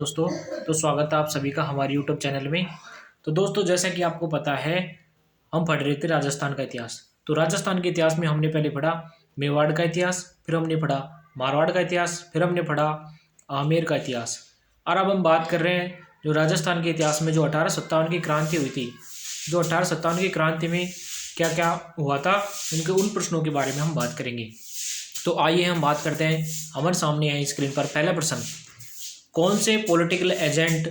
दोस्तों, तो स्वागत है आप सभी का हमारे यूट्यूब चैनल में। तो दोस्तों, जैसा कि आपको पता है, हम पढ़ रहे थे राजस्थान का इतिहास। तो राजस्थान के इतिहास में हमने पहले पढ़ा मेवाड़ का इतिहास, फिर हमने पढ़ा मारवाड़ का इतिहास, फिर हमने पढ़ा आमेर का इतिहास। और अब हम बात कर रहे हैं जो राजस्थान के इतिहास में जो 1857 की क्रांति हुई थी। जो 1857 की क्रांति में क्या क्या हुआ था, उनके उन प्रश्नों के बारे में हम बात करेंगे। तो आइए हम बात करते हैं। हमारे सामने है स्क्रीन पर पहला प्रश्न। कौन से पॉलिटिकल एजेंट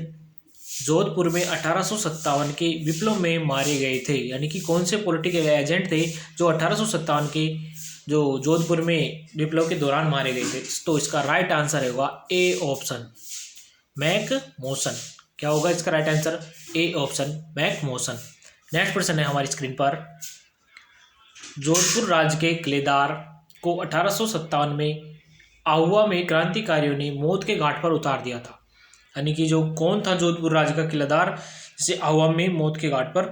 जोधपुर में 1857 के विप्लव में मारे गए थे? यानी कि कौन से पॉलिटिकल एजेंट थे जो 1857 के जो जोधपुर में विप्लव के दौरान मारे गए थे? तो इसका राइट आंसर होगा ए ऑप्शन, मैक मोशन। क्या होगा इसका राइट आंसर? ए ऑप्शन, मैक मोशन। नेक्स्ट प्रश्न है हमारी स्क्रीन पर। जोधपुर राज्य के किलेदार को 1857 में आहुआ में क्रांतिकारियों ने मौत के घाट पर उतार दिया था। यानी कि जो कौन था जोधपुर राज्य का किलेदार जिसे आहुआ में मौत के घाट पर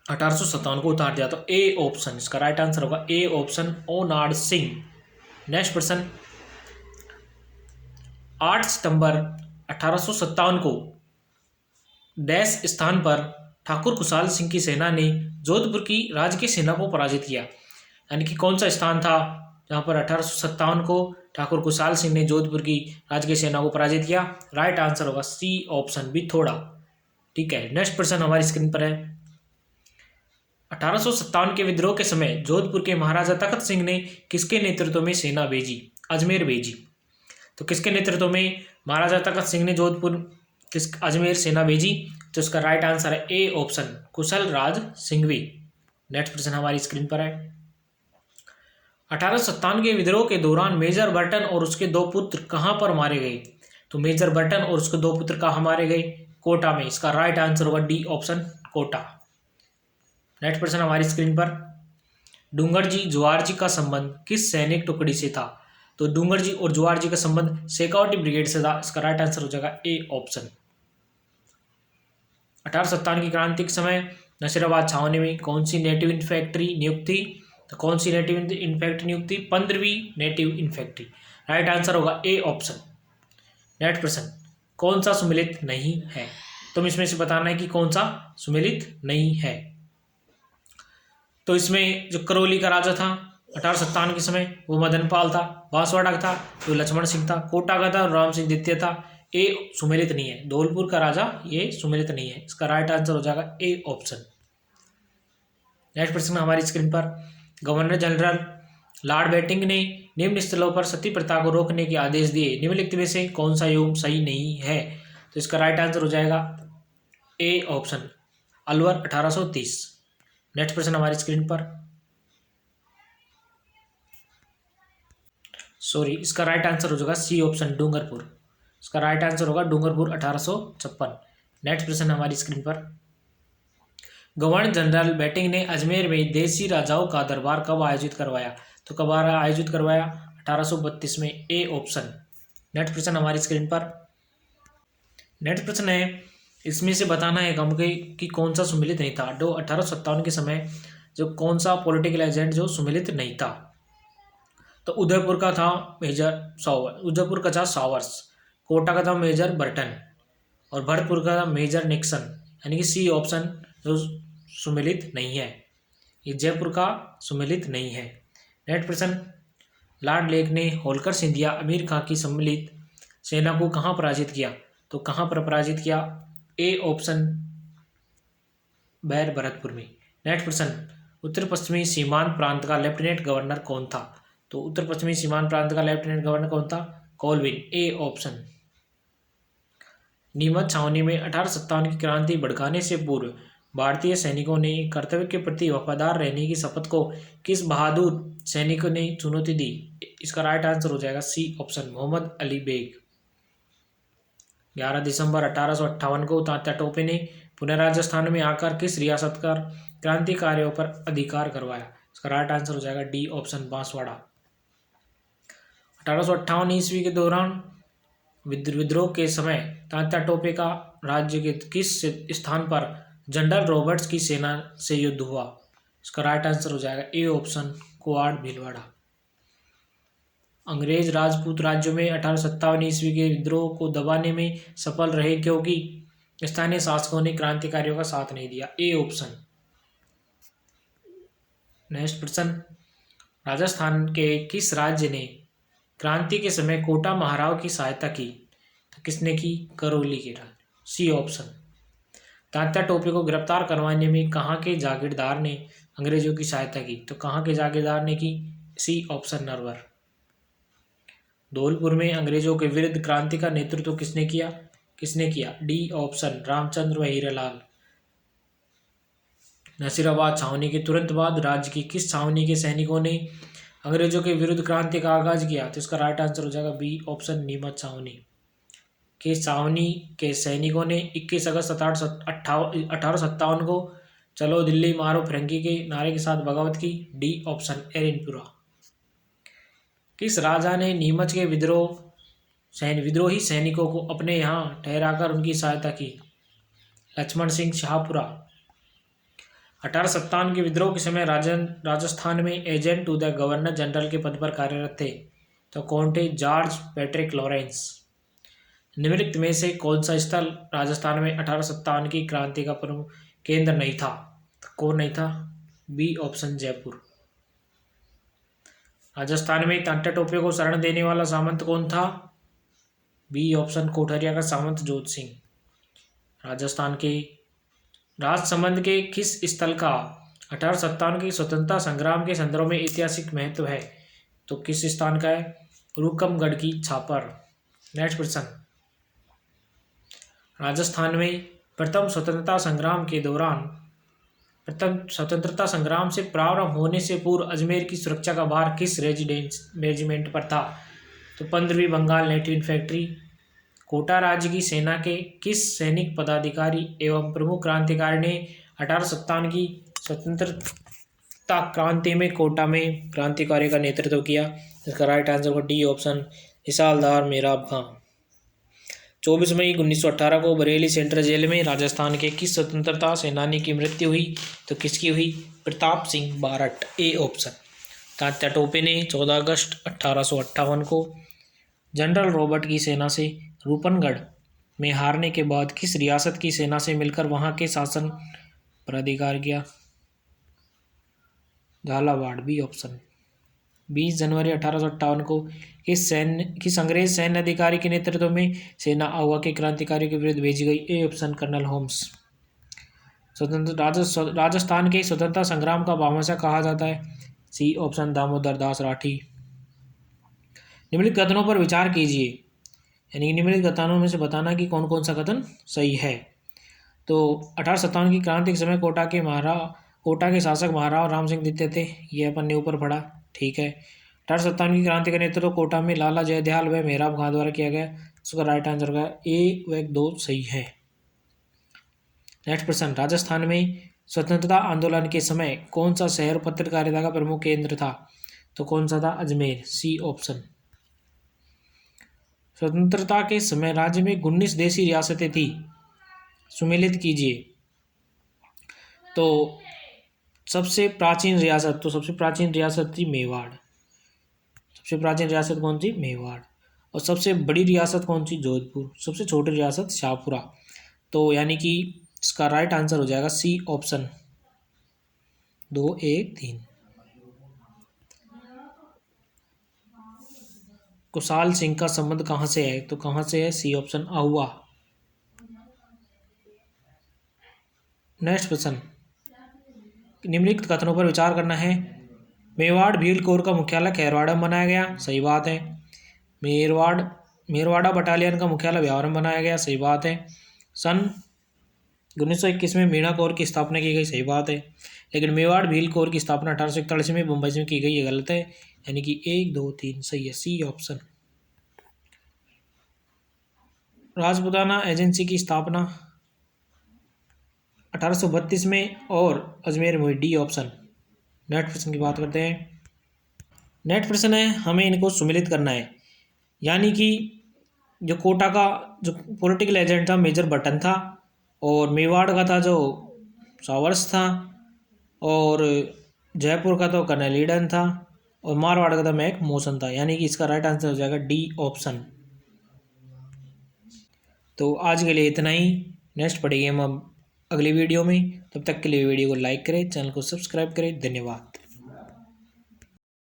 1857 को उतार दिया? तो ए ऑप्शन, इसका राइट आंसर होगा ए ऑप्शन, ओनाड सिंह। नेक्स्ट प्रश्न। 8 सितंबर 1857 को डैश स्थान पर ठाकुर खुशहाल सिंह की सेना ने जोधपुर की राजकीय सेना को पराजित किया? यानी कि कौन सा स्थान था जहां पर 1857 को ठाकुर खुशहाल सिंह ने जोधपुर की राजकीय सेना को पराजित किया? राइट आंसर होगा सी ऑप्शन, बिथोड़ा। ठीक है, नेक्स्ट प्रश्न हमारी स्क्रीन पर है। 1857 के विद्रोह के समय जोधपुर के महाराजा तखत सिंह ने किसके नेतृत्व में सेना भेजी, अजमेर भेजी? तो किसके नेतृत्व में महाराजा तखत सिंह ने जोधपुर अजमेर सेना भेजी? तो इसका राइट आंसर है A option, Kusal Raj Singhvi. Next प्रश्न हमारी स्क्रीन पर है। 1857 के विद्रोह के दौरान मेजर बर्टन और उसके दो पुत्र कहां पर मारे गए? तो मेजर बर्टन और उसके दो पुत्र कहां मारे गए? कोटा में। इसका राइट आंसर होगा डी ऑप्शन, कोटा। नेक्स्ट प्रश्न हमारी स्क्रीन पर। डूंगर जी जुआर जी का संबंध किस सैनिक टुकड़ी से था? तो डूंगर जी और जुआर जी का संबंध शेखावटी ब्रिगेड से था। इसका राइट आंसर हो जाएगा ए ऑप्शन। 1857 की क्रांति के समय नसीराबाद छावनी में कौन सी नेटिव इन्फेंट्री नियुक्त थी? तो कौन सी नेटिव इन्फेंट्री नियुक्त थी? 15वीं नेटिव इन्फेंट्री। राइट आंसर होगा ए ऑप्शन। नेक्स्ट प्रश्न। कौन सा सुमेलित नहीं है? तुम इसमें से बताना है कि कौन सा सुमेलित नहीं है। तो इसमें जो करौली का राजा था 1857 के समय वो मदनपाल था। बांसवाड़ा का था तो लक्ष्मण सिंह था। कोटा का था राम सिंह द्वितीय था। ए सुमेलित नहीं है। धौलपुर का राजा ये सुमेलित नहीं है। इसका राइट आंसर हो जाएगा ए ऑप्शन। नेक्स्ट प्रश्न हमारी स्क्रीन पर। गवर्नर जनरल लॉर्ड बेटिंग ने निम्न स्थलों पर सती प्रथा को रोकने के आदेश दिए। निम्नलिखित में से कौन सा योग सही नहीं है? तो इसका राइट आंसर हो जाएगा ए ऑप्शन, अलवर 1830। नेक्स्ट प्रश्न हमारी स्क्रीन पर। सॉरी, इसका राइट आंसर हो जाएगा सी ऑप्शन, डूंगरपुर। इसका राइट आंसर होगा डूंगरपुर 1856। नेक्स्ट प्रश्न हमारी स्क्रीन पर। गवर्नर जनरल बेटिंग ने अजमेर में देसी राजाओं का दरबार कब आयोजित करवाया? तो कब आयोजित करवाया? 1832 में। A option. नेक्स्ट प्रश्न हमारी स्क्रीन पर। नेक्स्ट प्रश्न है, इसमें से बताना है हमको कि कौन सा सुमेलित नहीं था। जो 1857 के समय जो कौन सा पॉलिटिकल एजेंट जो सुमेलित नहीं था? तो उदयपुर का था मेजर सावर, उदयपुर का था सावर्स। कोटा का था मेजर बर्टन और भरतपुर का था मेजर निक्सन। यानी कि सी ऑप्शन जो सुमेलित नहीं है, ये जयपुर का सुमेलित नहीं है। नेक्स्ट प्रश्न। लॉर्ड लेक ने होलकर सिंधिया अमीर खां की सम्मिलित सेना को कहां पराजित किया? तो कहां पर पराजित किया? ए ऑप्शन, बैर भरतपुर में। नेक्स्ट प्रश्न। उत्तर पश्चिमी सीमांत प्रांत का लेफ्टिनेंट गवर्नर कौन था? तो उत्तर पश्चिमी सीमांत प्रांत का लेफ्टिनेंट गवर्नर कौन था? कोलविन। A option. नीमच छावनी में 1857 की क्रांति भड़काने से पूर्व भारतीय सैनिकों ने कर्तव्य के प्रति वफादार रहने की शपथ को किस बहादुर सैनिक ने चुनौती दी? इसका राइट आंसर हो जाएगा सी ऑप्शन, मोहम्मद अली बेग। 11 दिसंबर 1858 को तात्या टोपे ने पुनः राजस्थान में आकर किस रियासत का क्रांतिकारियों पर अधिकार करवाया? इसका राइट आंसर हो जाएगा डी ऑप्शन, बांसवाड़ा। 1858 ईस्वी के दौरान विद्रोह के समय तात्या टोपे का राज्य के किस स्थान पर जनरल रॉबर्ट्स की सेना से युद्ध हुआ? इसका राइट आंसर हो जाएगा ए ऑप्शन, कुआड़ भीलवाड़ा। अंग्रेज राजपूत राज्यों में 1857 ईस्वी के विद्रोह को दबाने में सफल रहे क्योंकि स्थानीय शासकों ने क्रांतिकारियों का साथ नहीं दिया। A option. नेक्स्ट प्रश्न, राजस्थान के किस राज्य ने क्रांति के समय कोटा महाराव की सहायता की? तो किसने की? करौली के राज्य। C option. तात्या टोपे को गिरफ्तार करवाने में कहाँ के जागीरदार ने अंग्रेजों की सहायता की? तो कहाँ के जागीरदार ने की? C option, Narwar. धौलपुर में अंग्रेजों के विरुद्ध क्रांति का नेतृत्व किसने किया? डी ऑप्शन, रामचंद्र व हीरालाल। नसीराबाद छावनी के तुरंत बाद राज्य की किस छावनी के सैनिकों ने अंग्रेजों के विरुद्ध क्रांति का आगाज किया? तो इसका राइट आंसर हो जाएगा बी ऑप्शन, नीमच छावनी के छावनी के सैनिकों ने 21 अगस्त 1857 को चलो दिल्ली मारो फिरंगी के नारे के साथ बगावत की। D option, Erinpura. किस राजा ने नीमच के विद्रोही सैनिकों को अपने यहाँ ठहराकर उनकी सहायता की? लक्ष्मण सिंह शाहपुरा। 1857 के विद्रोह के समय राजस्थान में agent to the governor general के पद पर कार्यरत थे। तो कौन थे? George Patrick Lawrence. निम्नलिखित में से कौन सा स्थल राजस्थान में 1857 की क्रांति का प्रमुख केंद्र नहीं था? तो कौन नहीं था? B option, Jaipur. राजस्थान में तात्या टोपे को शरण देने वाला सामंत कौन था? बी ऑप्शन, कोठरिया का सामंत जोत सिंह। राजस्थान के राजसमंद के किस स्थल का 1857 के स्वतंत्रता संग्राम के संदर्भ में ऐतिहासिक महत्व है? तो किस स्थान का है? रूकमगढ़ की छापर। नेक्स्ट प्रश्न, राजस्थान में प्रथम स्वतंत्रता संग्राम से प्रारंभ होने से पूर्व अजमेर की सुरक्षा का भार किस रेजिमेंट पर था? तो 15वीं बंगाल नेटिव इन्फैंट्री। कोटा राज्य की सेना के किस सैनिक पदाधिकारी एवं प्रमुख क्रांतिकारी ने 1857 की स्वतंत्रता क्रांति में कोटा में क्रांतिकारी का नेतृत्व किया? इसका राइट आंसर होगा डी ऑप्शन, हिसालदार मेराब खां। 24 मई 1918 को बरेली सेंट्रल जेल में राजस्थान के किस स्वतंत्रता सेनानी की मृत्यु हुई? तो किसकी हुई? प्रताप सिंह बारट। A option. तात्या टोपे ने 14 अगस्त 1858 को जनरल रॉबर्ट की सेना से रूपनगढ़ में हारने के बाद किस रियासत की सेना से मिलकर वहां के शासन पर अधिकार किया? झालावाड़। B option. 20 जनवरी 1858 को किस अंग्रेज सैन्य अधिकारी के नेतृत्व में सेना आवा के क्रांतिकारियों के विरुद्ध भेजी गई? A option, colonel Holmes. Rajasthan के स्वतंत्रता संग्राम का भामाशाह कहा जाता है? C option, Damodar Das Rathi. निम्नलिखित कथनों पर विचार कीजिए, यानी निम्नलिखित कथनों में से बताना कि कौन कौन सा कथन सही है। तो 1857 की क्रांति के समय कोटा के शासक महाराव राम सिंह द्वितीय थे, ये अपन ने ऊपर पढ़ा, ठीक है। 1857 की क्रांति का नेतृत्व कोटा में लाला जयदयाल व मेहराब खां द्वारा किया गया। उसका राइट आंसर होगा ए व 2 सही है। नेक्स्ट प्रश्न, राजस्थान में स्वतंत्रता आंदोलन के समय कौन सा शहर पत्रकारिता का प्रमुख केंद्र था? तो कौन सा था? अजमेर। C option. स्वतंत्रता के समय राज्य में 19 देशी रियासतें थी, सुमेलित कीजिए। तो सबसे प्राचीन रियासत थी मेवाड़। सबसे प्राचीन रियासत कौन सी? मेवाड़। और सबसे बड़ी रियासत कौन सी? जोधपुर। सबसे छोटी रियासत शाहपुरा। तो यानी कि इसका राइट आंसर हो जाएगा सी ऑप्शन, 2, 1, 3। कुशाल सिंह का संबंध कहाँ से है? तो कहाँ से है? C option, Auwa. नेक्स्ट प्रश्न, निम्नलिखित कथनों पर विचार करना है। मेवाड़ भील कोर का मुख्यालय खैरवाड़ा में बनाया गया, सही बात है। मेरवाड़ा बटालियन का मुख्यालय ब्यावर में बनाया गया, सही बात है। सन 1921 में मीणा कोर की स्थापना की गई, सही बात है। लेकिन मेवाड़ भील कोर की स्थापना 1841 में मुंबई में की गई, ये गलत है। यानी कि 1, 2, 3 सही है, सी ऑप्शन। राजपुताना एजेंसी की स्थापना 1832 में और अजमेर में हुई, डी ऑप्शन। नेक्स्ट प्रश्न की बात करते हैं। नेक्स्ट प्रश्न है, हमें इनको सुमेलित करना है। यानी कि जो कोटा का जो पॉलिटिकल एजेंट था मेजर बटन था, और मेवाड़ का था जो सावर्स था, और जयपुर का तो कर्नल ईडन था, और मारवाड़ का था एक मोशन था, यानी कि इसका राइट आंसर हो जाएगा डी ऑप्शन। तो आज के लिए इतना ही, नेक्स्ट पढ़ेंगे हम अब अगली वीडियो में। तब तक के लिए वीडियो को लाइक करें, चैनल को सब्सक्राइब करें। धन्यवाद।